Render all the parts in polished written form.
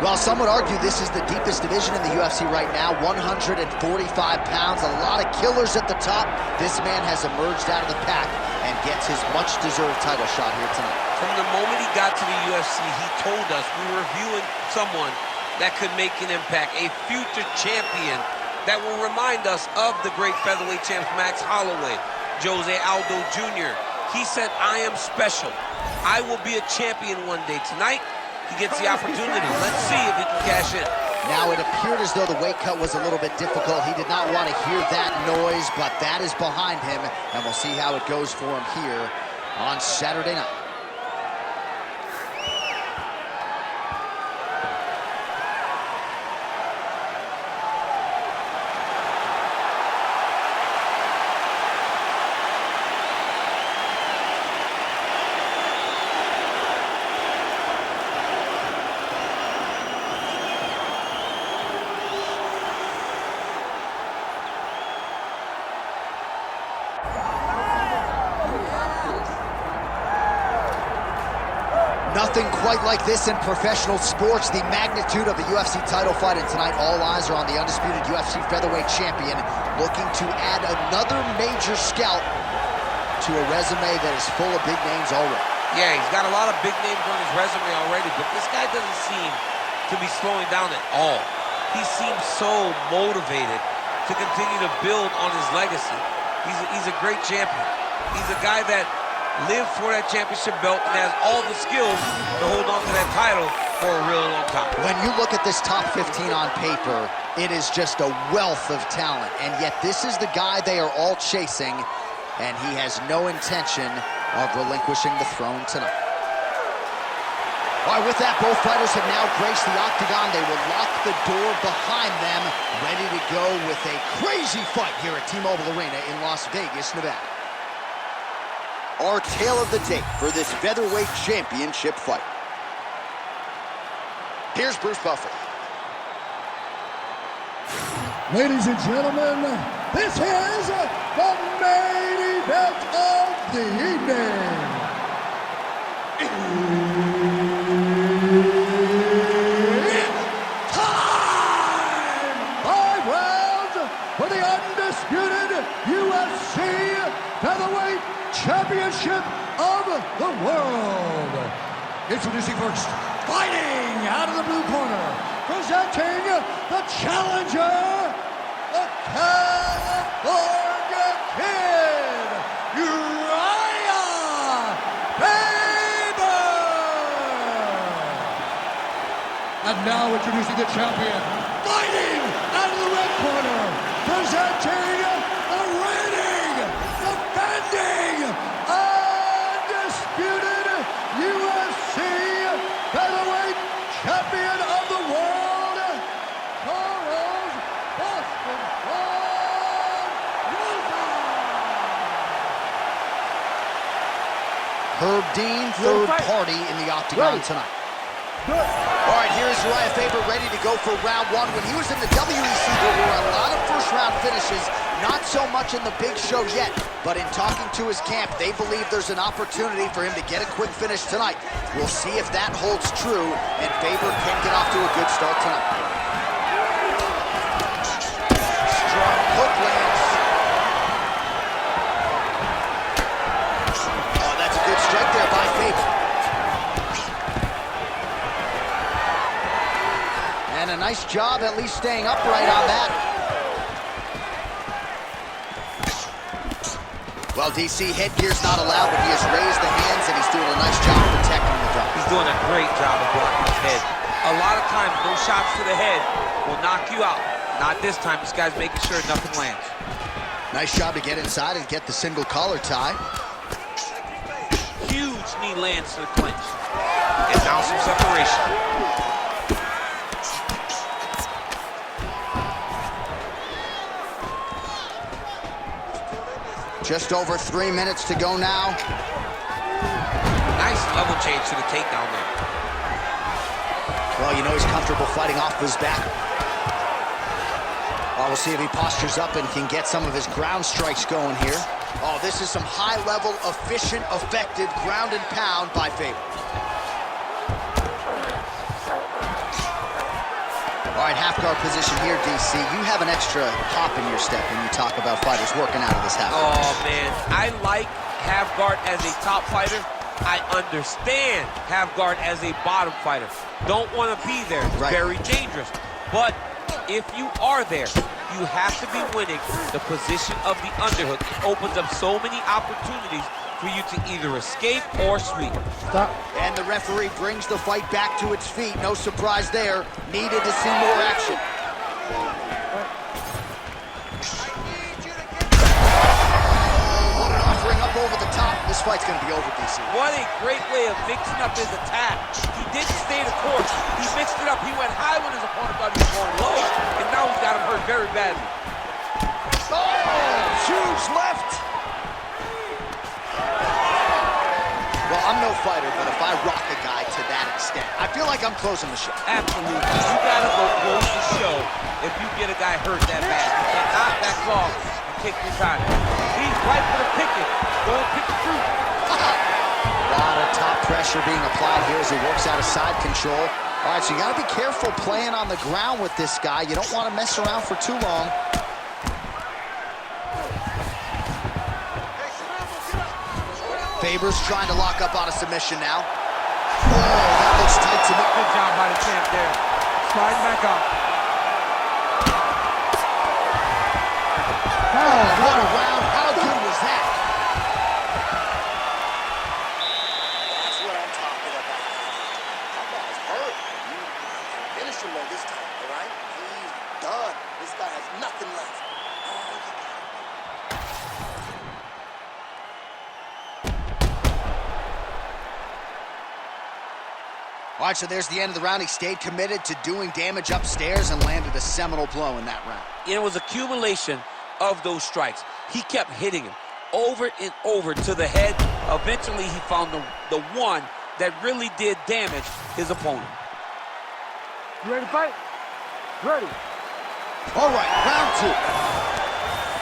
Well, some would argue this is the deepest division in the UFC right now, 145 pounds, a lot of killers at the top. This man has emerged out of the pack and gets his much-deserved title shot here tonight. From the moment he got to the UFC, he told us we were viewing someone that could make an impact, a future champion that will remind us of the great featherweight champs Max Holloway, Jose Aldo Jr. He said, I am special. I will be a champion one day. Tonight, he gets the opportunity. Let's see if he can cash in. Now, it appeared as though the weight cut was a little bit difficult. He did not want to hear that noise, but that is behind him, and we'll see how it goes for him here on Saturday night. Nothing quite like this in professional sports, the magnitude of a UFC title fight, and tonight all eyes are on the undisputed UFC featherweight champion looking to add another major scalp to a resume that is full of big names already. Yeah, he's got a lot of big names on his resume already, but this guy doesn't seem to be slowing down at all. He seems so motivated to continue to build on his legacy. He's a great champion. He's a guy that lived for that championship belt and has all the skills to hold on to that title for a really long time. When you look at this top 15 on paper, it is just a wealth of talent, and yet this is the guy they are all chasing, and he has no intention of relinquishing the throne tonight. All right, with that, both fighters have now graced the octagon. They will lock the door behind them, ready to go with a crazy fight here at T-Mobile Arena in Las Vegas, Nevada. Our tale of the tape for this featherweight championship fight. Here's Bruce Buffer. Ladies and gentlemen, this is the main event of the evening. It's time! 5 rounds for the undisputed UFC featherweight championship of the world. Introducing first, fighting out of the blue corner, presenting the challenger, the California Kid, Urijah Faber. And now introducing the champion, fighting out of the red corner, presenting the reigning, defending, undisputed UFC featherweight champion of the world, Charles Boston Rosa. Herb Dean, third party in the octagon tonight. All right, here's Urijah Faber ready to go for round one. When he was in the WEC, there were a lot of first-round finishes, not so much in the big show yet, but in talking to his camp, they believe there's an opportunity for him to get a quick finish tonight. We'll see if that holds true, and Faber can get off to a good start tonight. Strong hook lands. Oh, that's a good strike there by Faber. And a nice job at least staying upright on that. Well, DC, headgear's not allowed, but he has raised the hands, and he's doing a nice job protecting the dome. He's doing a great job of blocking his head. A lot of times, those shots to the head will knock you out. Not this time. This guy's making sure nothing lands. Nice job to get inside and get the single collar tie. Huge knee lands to the clinch. And now some separation. Just over 3 minutes to go now. Nice level change to the takedown there. Well, you know he's comfortable fighting off his back. Oh, we'll see if he postures up and can get some of his ground strikes going here. Oh, this is some high-level, efficient, effective ground and pound by Faber. right, half guard position here, DC. You have an extra hop in your step when you talk about fighters working out of this half guard. Oh, man. I like half guard as a top fighter. I understand half guard as a bottom fighter. Don't want to be there. It's very dangerous. But if you are there, you have to be winning the position of the underhook. It opens up so many opportunities for you to either escape or sweep. Stop. And the referee brings the fight back to its feet. No surprise there. Needed to see more action. What an offering up over the top. This fight's going to be over, DC. What a great way of mixing up his attack. He didn't stay the course. He mixed it up. He went high when his opponent thought he was going low, and now he's got him hurt very badly. Oh, huge left. Well, I'm no fighter, but if I rock a guy to that extent, I feel like I'm closing the show. Absolutely. You gotta go close the show if you get a guy hurt that bad. You cannot back off and take your time. He's right for the picket. Go and pick the fruit. A lot of top pressure being applied here as he works out of side control. All right, so you gotta be careful playing on the ground with this guy. You don't want to mess around for too long. Faber's trying to lock up on a submission now. Oh, that looks tight to me. Good job by the champ there. Sliding back up. Oh, what a round. How good was that? That's what I'm talking about. That guy's hurt. You finish him though this time, all right? He's done. This guy has nothing left. All right, so there's the end of the round. He stayed committed to doing damage upstairs and landed a seminal blow in that round. It was accumulation of those strikes. He kept hitting him over and over to the head. Eventually, he found the one that really did damage his opponent. You ready to fight? Ready. All right, round two.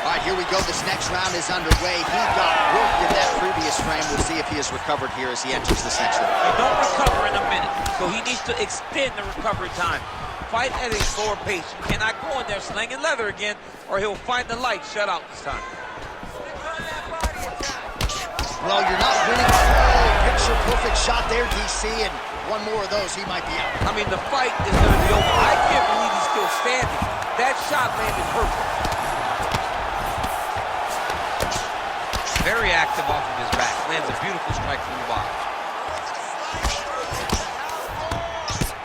All right, here we go. This next round is underway. He got worked in that previous frame. We'll see if he has recovered here as he enters this next round. You don't recover in a minute, so he needs to extend the recovery time. Fight at a slower pace. You cannot go in there slinging leather again, or he'll find the light shut out this time. Well, you're not winning. Oh, picture-perfect shot there, DC, and one more of those, he might be out. I mean, the fight is going to be over. I can't believe he's still standing. That shot landed perfect. Very active off of his back. Lands a beautiful strike from the bottom.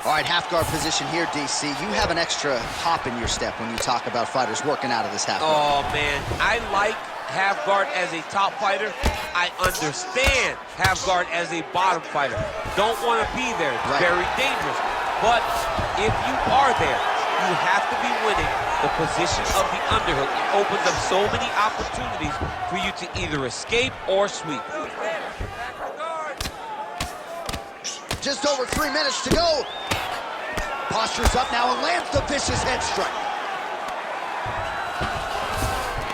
All right, half guard position here, DC. You have an extra hop in your step when you talk about fighters working out of this half guard. Oh, man. I like half guard as a top fighter. I understand half guard as a bottom fighter. Don't want to be there. It's very dangerous. But if you are there, you have to be winning the position of the underhook. It opens up so many opportunities for you to either escape or sweep. Just over 3 minutes to go. Postures up now and lands the vicious head strike.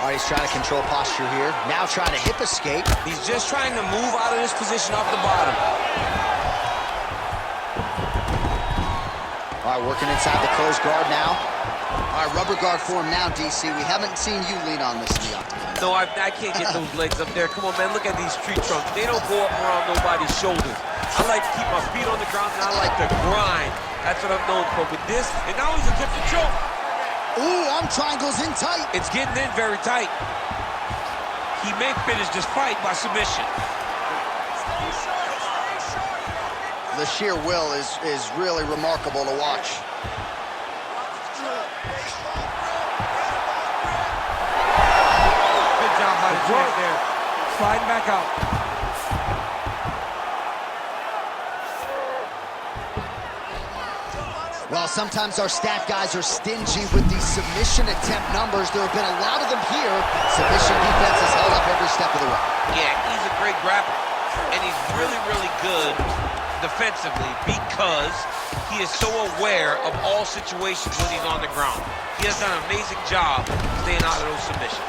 All right, he's trying to control posture here. Now trying to hip escape. He's just trying to move out of this position off the bottom. All right, working inside the closed guard now. All right, rubber guard for him now, DC. We haven't seen you lean on this in the octagon. No, I can't get those legs up there. Come on, man, look at these tree trunks. They don't go up around nobody's shoulders. I like to keep my feet on the ground, and I like to grind. That's what I'm known for. With this, and now he's attempting to choke. Ooh, arm triangles in tight. It's getting in very tight. He may finish this fight by submission. The sheer will is really remarkable to watch. Good job by the champ there. Sliding back out. Well, sometimes our stat guys are stingy with these submission attempt numbers. There have been a lot of them here. Submission defense has held up every step of the way. Yeah, he's a great grappler, and he's really, really good defensively because he is so aware of all situations when he's on the ground. He has done an amazing job staying out of those submissions.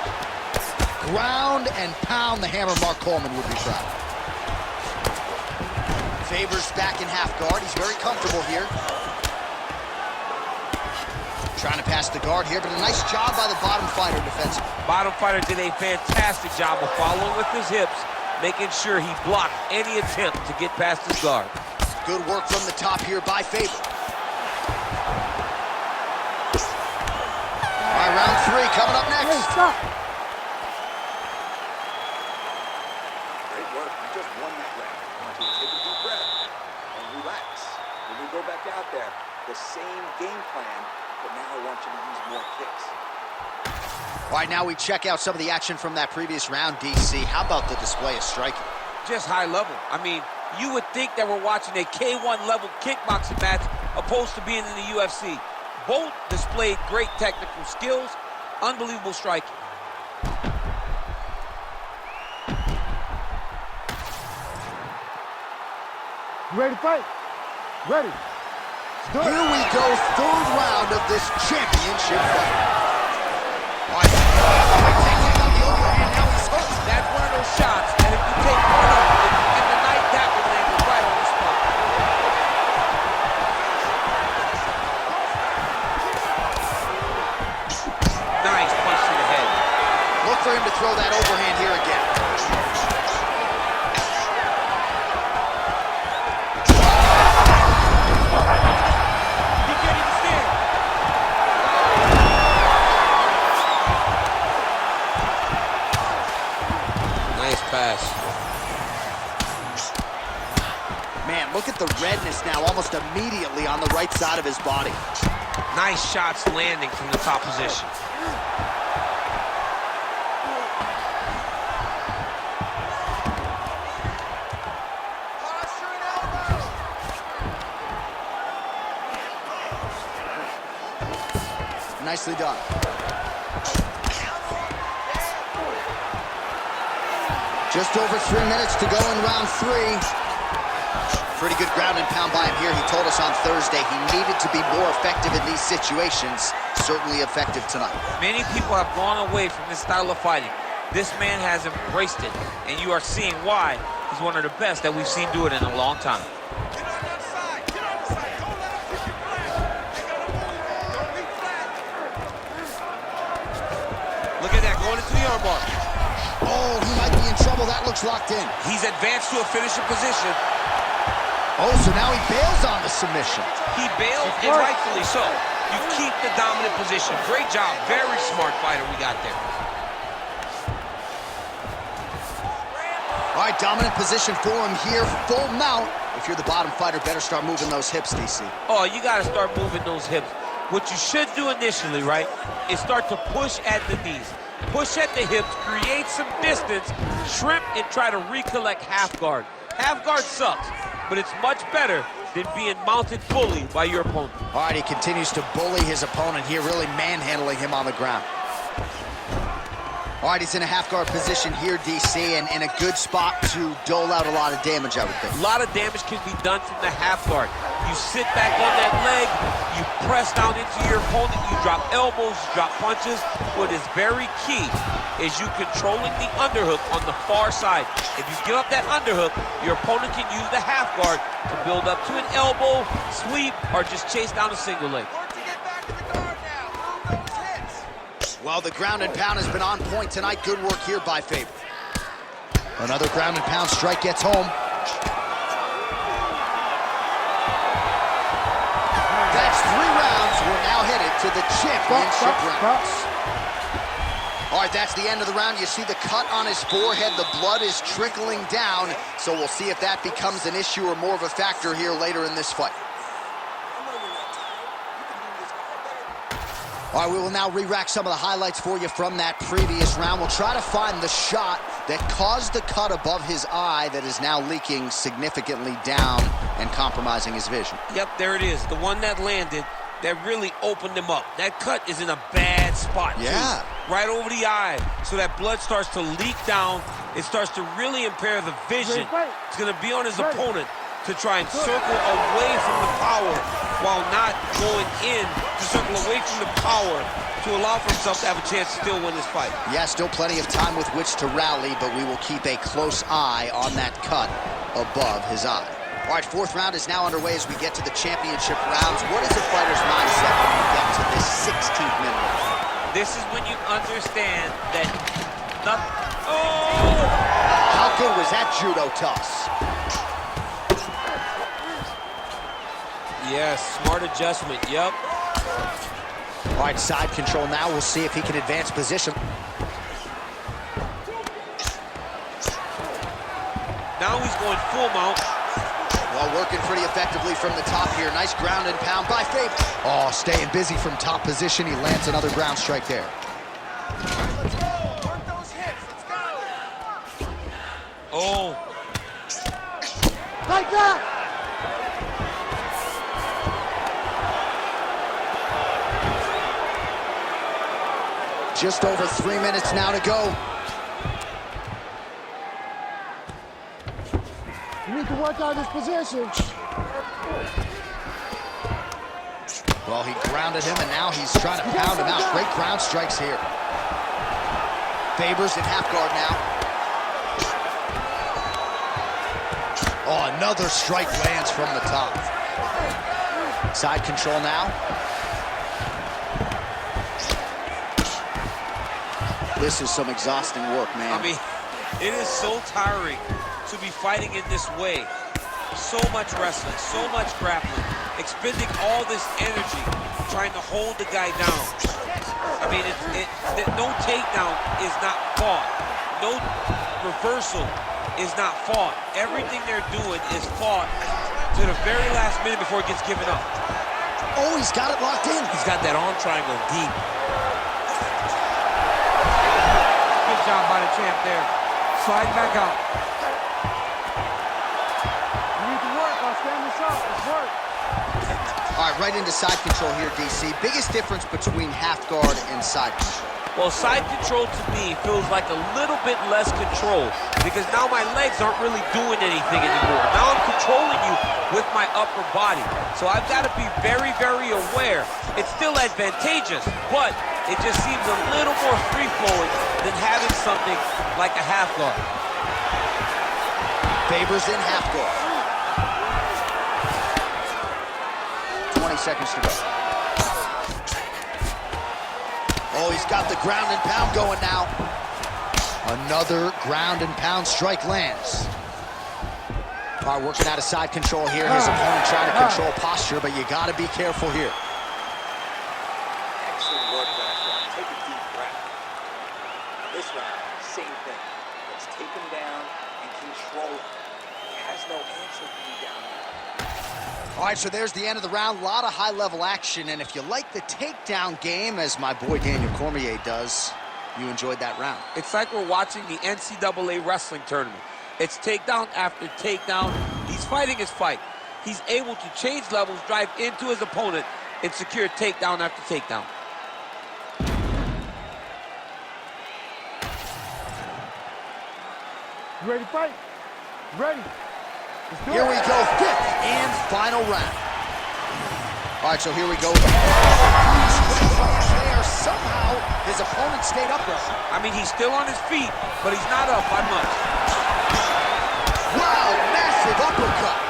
Ground and pound, the hammer Mark Coleman would be proud. Faber's back in half guard. He's very comfortable here. Trying to pass the guard here, but a nice job by the bottom fighter defensively. Bottom fighter did a fantastic job of following with his hips, making sure he blocked any attempt to get past his guard. Good work from the top here by Faber. All right, round 3 coming up next. Hey, stop. Great work. You just won that round. I want you to take a deep breath and relax. When we go back out there, the same game plan, but now I want you to use more kicks. All right, now we check out some of the action from that previous round, DC. How about the display of striking? Just high level. I mean, you would think that we're watching a K1 level kickboxing match opposed to being in the UFC. Both displayed great technical skills, unbelievable striking. You ready to fight? Ready. Here we go, 3rd round of this championship fight. All right, taking out the overhand, now he's hurt. That's one of those shots, and if you take one of them in the night, that would land right on the spot. Nice punch to the head. Look for him to throw that overhand here again. He can't even stand. Nice pass. Man, look at the redness now almost immediately on the right side of his body. Nice shots landing from the top position. Nicely done. Just over 3 minutes to go in round 3. Pretty good ground and pound by him here. He told us on Thursday he needed to be more effective in these situations. Certainly effective tonight. Many people have gone away from this style of fighting. This man has embraced it, and you are seeing why he's one of the best that we've seen do it in a long time. Look at that, going into the armbar. Oh, he might be in trouble. That looks locked in. He's advanced to a finishing position. Oh, so now he bails on the submission. He bailed, and rightfully so. You keep the dominant position. Great job. Very smart fighter we got there. All right, dominant position for him here. Full mount. If you're the bottom fighter, better start moving those hips, DC. Oh, you got to start moving those hips. What you should do initially, right, is start to push at the knees. Push at the hips, create some distance, shrimp, and try to recollect half guard. Half guard sucks, but it's much better than being mounted fully by your opponent. All right, he continues to bully his opponent here, really manhandling him on the ground. All right, he's in a half-guard position here, DC, and in a good spot to dole out a lot of damage, I would think. A lot of damage can be done from the half guard. You sit back on that leg, you press down into your opponent, you drop elbows, you drop punches. What is very key is you controlling the underhook on the far side. If you give up that underhook, your opponent can use the half guard to build up to an elbow, sweep, or just chase down a single leg. Well, the ground and pound has been on point tonight. Good work here by Faber. Another ground and pound strike gets home. That's 3 rounds. We're now headed to the championship rounds. All right, that's the end of the round. You see the cut on his forehead. The blood is trickling down. So we'll see if that becomes an issue or more of a factor here later in this fight. All right, we will now re-rack some of the highlights for you from that previous round. We'll try to find the shot that caused the cut above his eye that is now leaking significantly down and compromising his vision. Yep, there it is. The one that landed that really opened him up. That cut is in a bad spot, yeah, too. Right over the eye. So that blood starts to leak down. It starts to really impair the vision. It's going to be on his opponent to try and circle away from the power while not going in to circle away from the power to allow for himself to have a chance to still win this fight. Yeah, still plenty of time with which to rally, but we will keep a close eye on that cut above his eye. All right, fourth round is now underway as we get to the championship rounds. What is a fighter's mindset when you get to this 16th minute? This is when you understand that nothing... Oh! How good was that judo toss? Yes, smart adjustment, yep. All right, side control now. We'll see if he can advance position. Now he's going full mount. Well, working pretty effectively from the top here. Nice ground and pound by Faber. Oh, staying busy from top position. He lands another ground strike there. Let's go. Work those hips. Let's go. Oh. Like that! Just over 3 minutes now to go. You need to work on this position. Well, he grounded him, and now he's trying to pound him out. Great ground strikes here. Faber's in half guard now. Oh, another strike lands from the top. Side control now. This is some exhausting work, man. I mean, it is so tiring to be fighting in this way. So much wrestling, so much grappling, expending all this energy trying to hold the guy down. I mean, no takedown is not fought. No reversal is not fought. Everything they're doing is fought to the very last minute before it gets given up. Oh, he's got it locked in. He's got that arm triangle deep. Good job by the champ there. Slide back out. You need to work on standing up. It's work. All right, right into side control here, DC. Biggest difference between half guard and side control. Well, side control to me feels like a little bit less control because now my legs aren't really doing anything anymore. Now I'm controlling you with my upper body. So I've got to be very, very aware. It's still advantageous, but it just seems a little more free-flowing than having something like a half guard. Faber's in half guard. 20 seconds to go. Oh, he's got the ground and pound going now. Another ground and pound strike lands. All right, working out of side control here. His opponent trying to control posture, but you got to be careful here. Excellent work last round. Take a deep breath. This round, same thing. Let's take him down and control him. He has no answer for you down there. All right, so there's the end of the round. A lot of high-level action, and if you like the takedown game, as my boy Daniel Cormier does, you enjoyed that round. It's like we're watching the NCAA wrestling tournament. It's takedown after takedown. He's fighting his fight. He's able to change levels, drive into his opponent, and secure takedown after takedown. You ready to fight? Ready. Let's do Here it. we go, fifth and final round. All right, so here we go. There, somehow his opponent stayed upright. I mean, he's still on his feet, but he's not up by much. Wow, massive uppercut.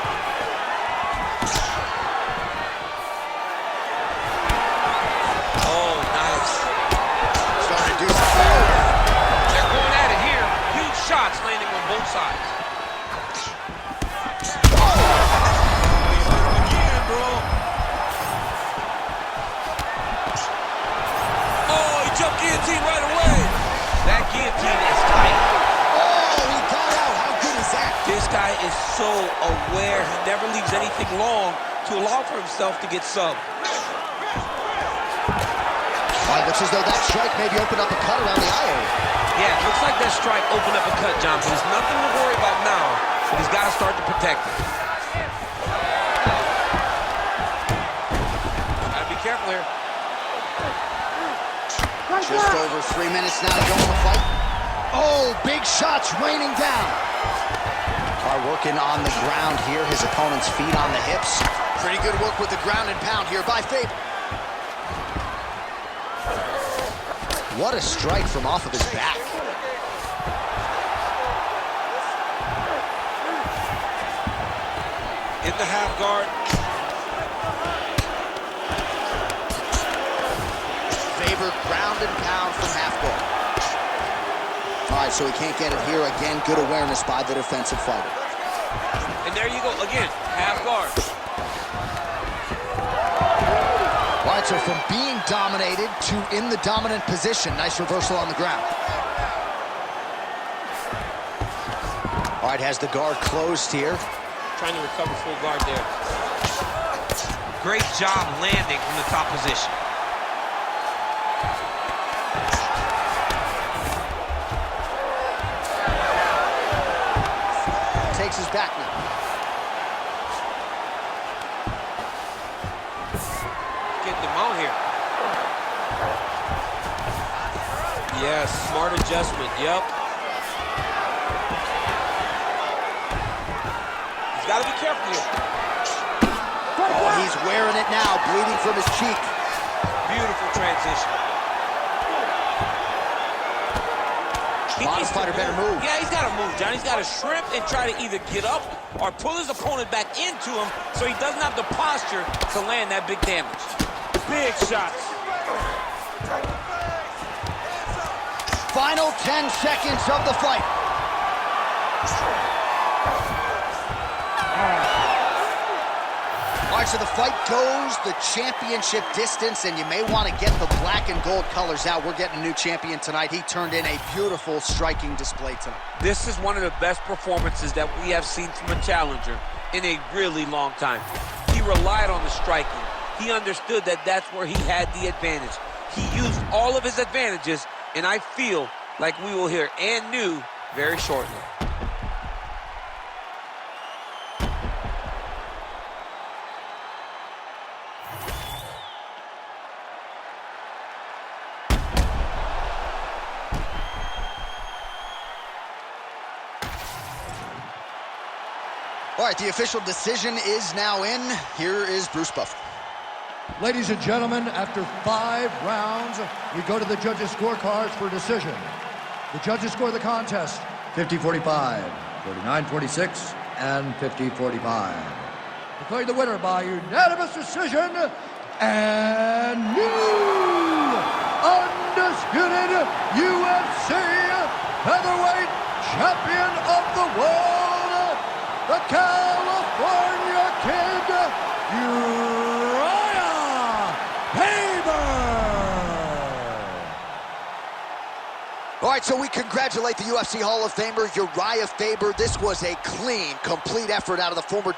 Oh, nice. Starting to do some. They're going at it here. Huge shots landing on both sides. Again, bro. Oh, he jumped guillotine right away. That guillotine is tight. Oh, he got out. How good is that? This guy is so aware. He never leaves anything long to allow for himself to get subbed. All right, looks as though that strike maybe opened up a cut around the eye area. Yeah, it looks like that strike opened up a cut, John, but there's nothing to worry about now, but he's got to start to protect it. Gotta be careful here. Just over 3 minutes now to go in the fight. Oh, big shots raining down. Are working on the ground here. His opponent's feet on the hips. Pretty good work with the ground and pound here by Faber. What a strike from off of his back. In the half guard. Faber ground and pound from half guard. All right, so he can't get it here. Again, good awareness by the defensive fighter. And there you go, again, half guard. All right, so from being dominated to in the dominant position. Nice reversal on the ground. All right, has the guard closed here. Trying to recover full guard there. Great job landing from the top position. Takes his back now. Getting him out here. Yes, smart adjustment, yep. He's got to be careful here. Oh, he's wearing it now, bleeding from his cheek. Beautiful transition. Fighter better move. Yeah, he's got to move, John. He's got to shrimp and try to either get up or pull his opponent back into him so he doesn't have the posture to land that big damage. Big shots. Final 10 seconds of the fight. All right, so the fight goes the championship distance, and you may want to get the black and gold colors out. We're getting a new champion tonight. He turned in a beautiful striking display tonight. This is one of the best performances that we have seen from a challenger in a really long time. He relied on the striking. He understood that that's where he had the advantage. He used all of his advantages, and I feel like we will hear and new very shortly. All right, the official decision is now in. Here is Bruce Buffer. Ladies and gentlemen, after 5 rounds, we go to the judges' scorecards for decision. The judges score the contest 50-45, 49-46, and 50-45. Declaring the winner by unanimous decision, and new undisputed UFC featherweight champion of the world, the California Kid, Urijah Faber. All right, so we congratulate the UFC Hall of Famer, Urijah Faber. This was a clean, complete effort out of the former